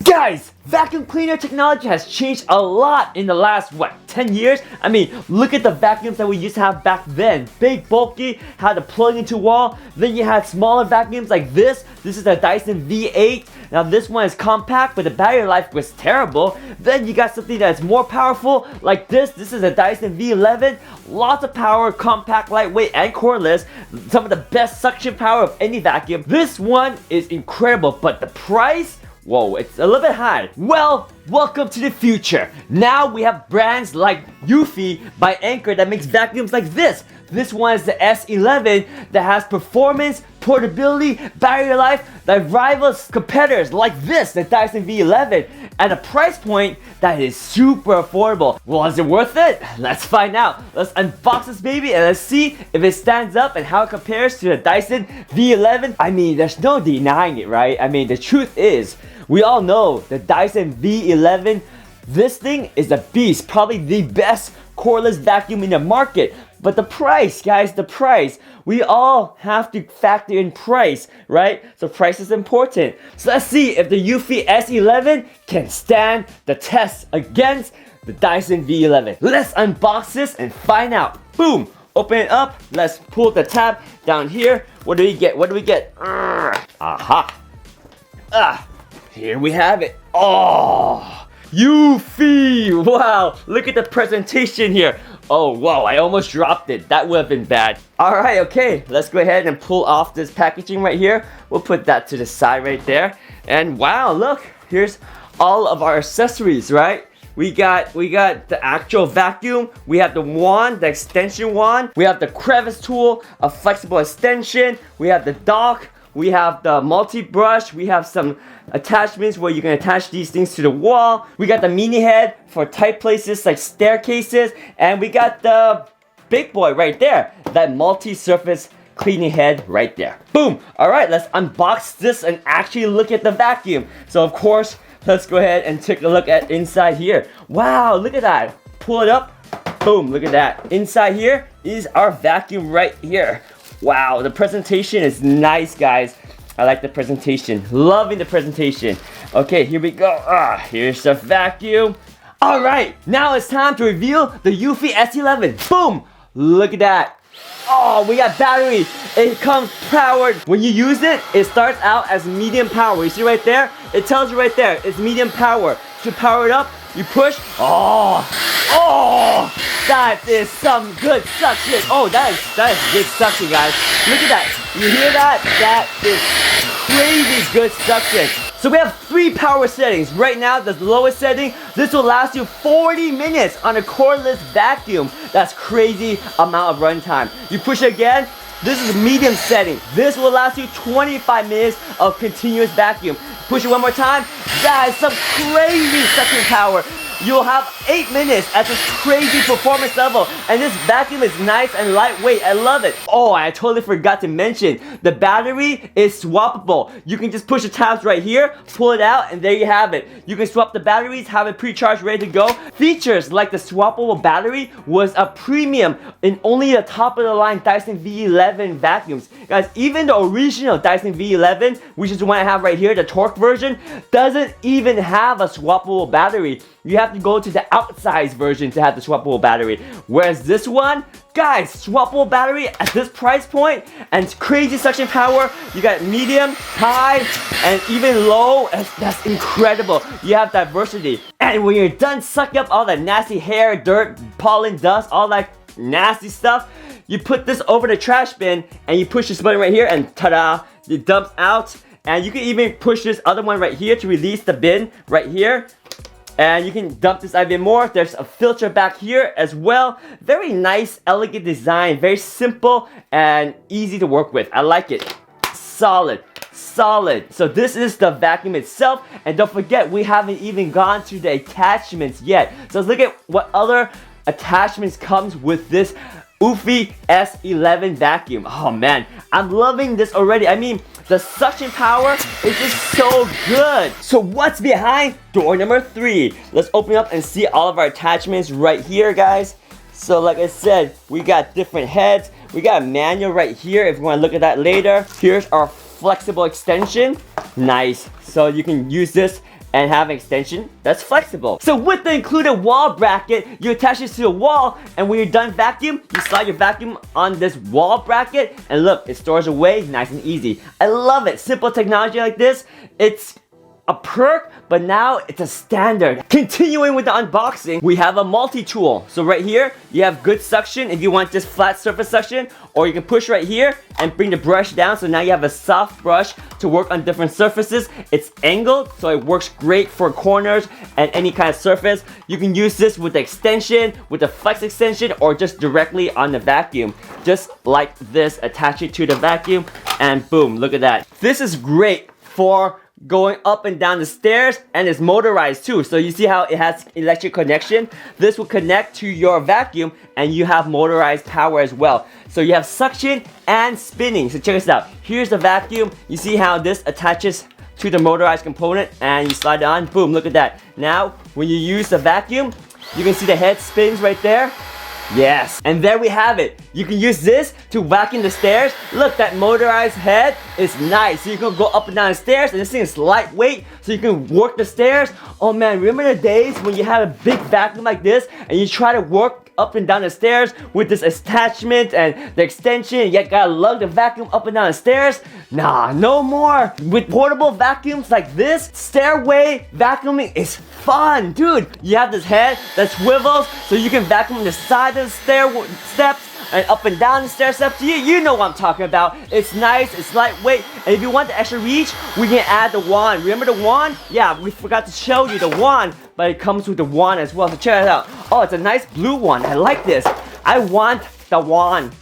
Guys, vacuum cleaner technology has changed a lot in the last, 10 years? I mean, look at the vacuums that we used to have back then. Big, bulky, had to plug into wall. Then you had smaller vacuums like this. This is the Dyson V8. Now this one is compact, but the battery life was terrible. Then you got something that's more powerful like this. This is a Dyson V11. Lots of power, compact, lightweight, and cordless. Some of the best suction power of any vacuum. This one is incredible, but the price? Whoa, it's a little bit high. Well, welcome to the future. Now we have brands like Eufy by Anker that makes vacuums like this. This one is the S11 that has performance, portability, battery life that rivals competitors like this, the Dyson V11, at a price point that is super affordable. Well, is it worth it? Let's find out. Let's unbox this baby and let's see if it stands up and how it compares to the Dyson V11. I mean, there's no denying it, right? I mean, the truth is, we all know the Dyson V11, this thing is a beast, probably the best cordless vacuum in the market. But the price, guys, the price. We all have to factor in price, right? So price is important. So let's see if the Eufy S11 can stand the test against the Dyson V11. Let's unbox this and find out. Boom! Open it up. Let's pull the tab down here. What do we get? What do we get? Aha! Here we have it. Oh! Eufy! Wow! Look at the presentation here. Oh, wow, I almost dropped it. That would have been bad. Alright, okay. Let's go ahead and pull off this packaging right here. We'll put that to the side right there. And wow, look. Here's all of our accessories, right? We got the actual vacuum. We have the wand, the extension wand. We have the Crevice Tool, a flexible extension. We have the dock. We have the multi-brush. We have some attachments where you can attach these things to the wall. We got the mini head for tight places like staircases. And we got the big boy right there. That multi-surface cleaning head right there. Boom! Alright, let's unbox this and actually look at the vacuum. So of course, let's go ahead and take a look at inside here. Wow, look at that. Pull it up. Boom, look at that. Inside here is our vacuum right here. Wow, the presentation is nice, guys. I like the presentation. Loving the presentation. Okay, here we go. Here's the vacuum. Alright, now it's time to reveal the Eufy S11. Boom! Look at that. Oh, we got battery. It comes powered. When you use it, it starts out as medium power. You see right there? It tells you right there, it's medium power. To power it up, you push. Oh, that is some good suction. Oh, that is good suction, guys. Look at that. You hear that? That is crazy good suction. So we have 3 power settings. Right now, the lowest setting, this will last you 40 minutes on a cordless vacuum. That's crazy amount of runtime. You push it again, this is medium setting. This will last you 25 minutes of continuous vacuum. Push it one more time, that is some crazy suction power. You'll have 8 minutes at this crazy performance level. And this vacuum is nice and lightweight. I love it. Oh, I totally forgot to mention, the battery is swappable. You can just push the tabs right here, pull it out, and there you have it. You can swap the batteries, have it pre-charged, ready to go. Features like the swappable battery was a premium in only the top of the line Dyson V11 vacuums. Guys, even the original Dyson V11, which is the one I have right here, the torque version, doesn't even have a swappable battery. You have to go to the outsize version to have the swappable battery. Whereas this one, guys, swappable battery at this price point and crazy suction power. You got medium, high, and even low. That's incredible. You have diversity. And when you're done sucking up all that nasty hair, dirt, pollen, dust, all that nasty stuff, you put this over the trash bin and you push this button right here and ta-da, it dumps out. And you can even push this other one right here to release the bin right here. And you can dump this even more. There's a filter back here as well. Very nice, elegant design. Very simple and easy to work with. I like it. Solid. So this is the vacuum itself. And don't forget, we haven't even gone to the attachments yet. So let's look at what other attachments comes with this Eufy S11 vacuum. Oh man, I'm loving this already. I mean, the suction power is just so good. So what's behind door number 3? Let's open up and see all of our attachments right here, guys. So like I said, we got different heads. We got a manual right here if you want to look at that later. Here's our flexible extension. Nice. So you can use this and have an extension that's flexible. So with the included wall bracket, you attach this to the wall, and when you're done vacuum, you slide your vacuum on this wall bracket, and look, it stores away nice and easy. I love it. Simple technology like this, it's a perk, but now it's a standard. Continuing with the unboxing, we have a multi-tool. So right here, you have good suction if you want just flat surface suction, or you can push right here and bring the brush down, so now you have a soft brush to work on different surfaces. It's angled, so it works great for corners and any kind of surface. You can use this with the extension, with the flex extension, or just directly on the vacuum. Just like this, attach it to the vacuum, and boom, look at that. This is great for going up and down the stairs, and it's motorized too. So you see how it has electric connection? This will connect to your vacuum, and you have motorized power as well. So you have suction and spinning. So check this out. Here's the vacuum. You see how this attaches to the motorized component, and you slide it on. Boom, look at that. Now, when you use the vacuum, you can see the head spins right there. Yes, and there we have it. You can use this to vacuum the stairs. Look, that motorized head is nice. So you can go up and down the stairs, and this thing is lightweight, so you can work the stairs. Oh man, remember the days when you had a big vacuum like this, and you try to work up and down the stairs with this attachment and the extension, yet gotta lug the vacuum up and down the stairs? Nah, no more. With portable vacuums like this, stairway vacuuming is fun, dude. You have this head that swivels, so you can vacuum the side of the steps and up and down the stair steps. You know what I'm talking about. It's nice, it's lightweight, and if you want the extra reach, we can add the wand. Remember the wand? Yeah, we forgot to show you the wand, but it comes with the wand as well, so check it out. Oh, it's a nice blue one. I like this. I want the wand.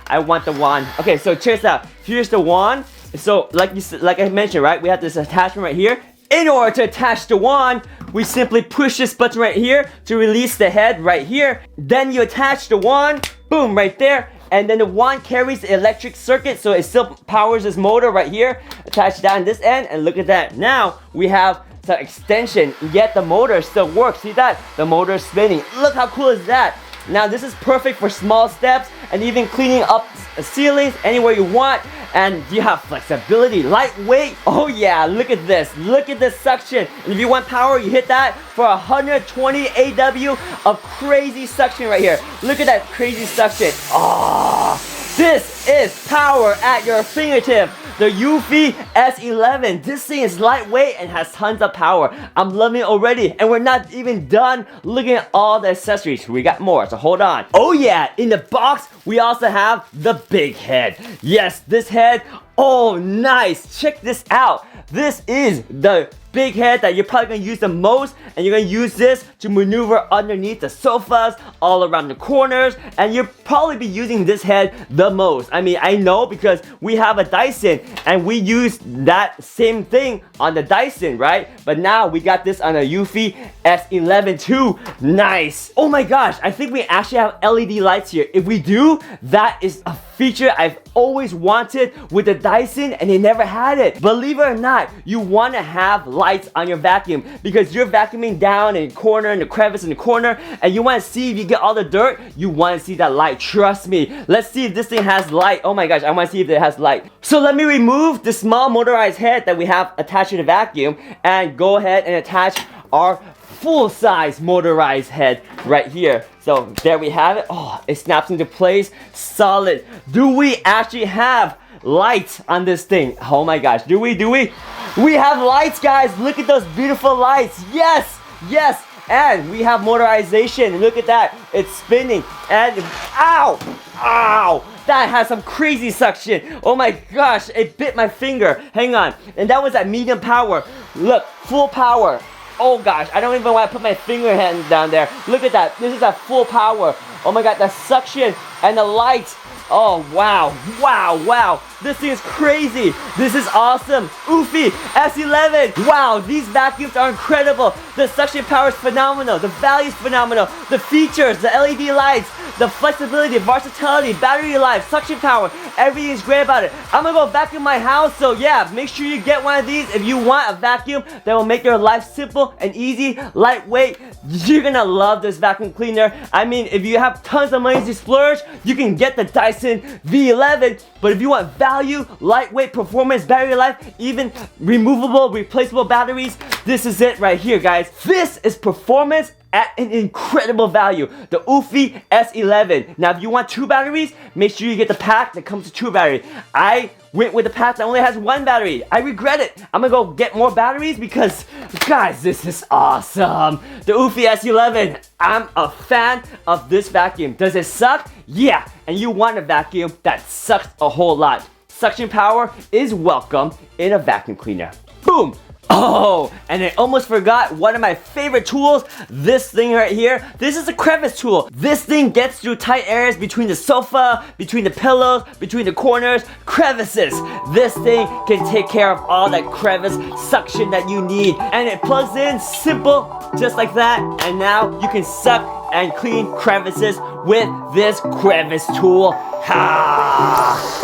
I want the wand. Okay, so check this out. Here's the wand. So like I mentioned, right? We have this attachment right here. In order to attach the wand, we simply push this button right here to release the head right here. Then you attach the wand, boom, right there. And then the wand carries the electric circuit, so it still powers this motor right here. Attach down this end, and look at that. Now we have the extension, yet the motor still works. See that? The motor is spinning. Look how cool is that? Now this is perfect for small steps and even cleaning up ceilings anywhere you want. And you have flexibility, lightweight. Oh yeah, look at this. Look at this suction. And if you want power, you hit that for 120 AW of crazy suction right here. Look at that crazy suction. Oh, this is power at your fingertip. The Eufy S11. This thing is lightweight and has tons of power. I'm loving it already, and we're not even done looking at all the accessories. We got more, so hold on. Oh yeah, in the box, we also have the big head. Yes, this head, oh nice. Check this out. This is the big head that you're probably going to use the most, and you're going to use this to maneuver underneath the sofas, all around the corners, and you'll probably be using this head the most. I mean, I know because we have a Dyson, and we use that same thing on the Dyson, right? But now we got this on a Eufy S11 too. Nice. Oh my gosh, I think we actually have LED lights here. If we do, that is a feature I've always wanted with the Dyson, and they never had it. Believe it or not, you want to have lights on your vacuum because you're vacuuming down in the corner, in the crevice in the corner, and you want to see if you get all the dirt. You want to see that light. Trust me. Let's see if this thing has light. Oh my gosh, I want to see if it has light. So let me remove the small motorized head that we have attached to the vacuum and go ahead and attach our full-size motorized head right here. So there we have it. Oh, it snaps into place. Solid. Do we actually have lights on this thing? Oh my gosh. Do we? We have lights, guys. Look at those beautiful lights. Yes. Yes. And we have motorization. Look at that. It's spinning. And ow. Ow. That has some crazy suction. Oh my gosh. It bit my finger. Hang on. And that was at medium power. Look. Full power. Oh gosh, I don't even want to put my finger hand down there. Look at that. This is at full power. Oh my god, the suction and the light. Oh wow, wow, wow. This thing is crazy. This is awesome. Eufy S11. Wow, these vacuums are incredible. The suction power is phenomenal. The value is phenomenal. The features, the LED lights, the flexibility, versatility, battery life, suction power, everything is great about it. I'm gonna go vacuum my house, so yeah, make sure you get one of these if you want a vacuum that will make your life simple and easy, lightweight. You're gonna love this vacuum cleaner. I mean, if you have tons of money to splurge, you can get the Dyson V11, but if you want value, lightweight, performance, battery life, even removable, replaceable batteries, this is it right here, guys. This is performance at an incredible value, the Eufy S11. Now, if you want 2 batteries, make sure you get the pack that comes with 2 batteries. I went with the pack that only has 1 battery. I regret it. I'm gonna go get more batteries because, guys, this is awesome. The Eufy S11. I'm a fan of this vacuum. Does it suck? Yeah, and you want a vacuum that sucks a whole lot. Suction power is welcome in a vacuum cleaner. Boom. Oh, and I almost forgot one of my favorite tools, this thing right here. This is a crevice tool. This thing gets through tight areas between the sofa, between the pillows, between the corners, crevices. This thing can take care of all that crevice suction that you need. And it plugs in simple, just like that. And now you can suck and clean crevices with this crevice tool. Ha!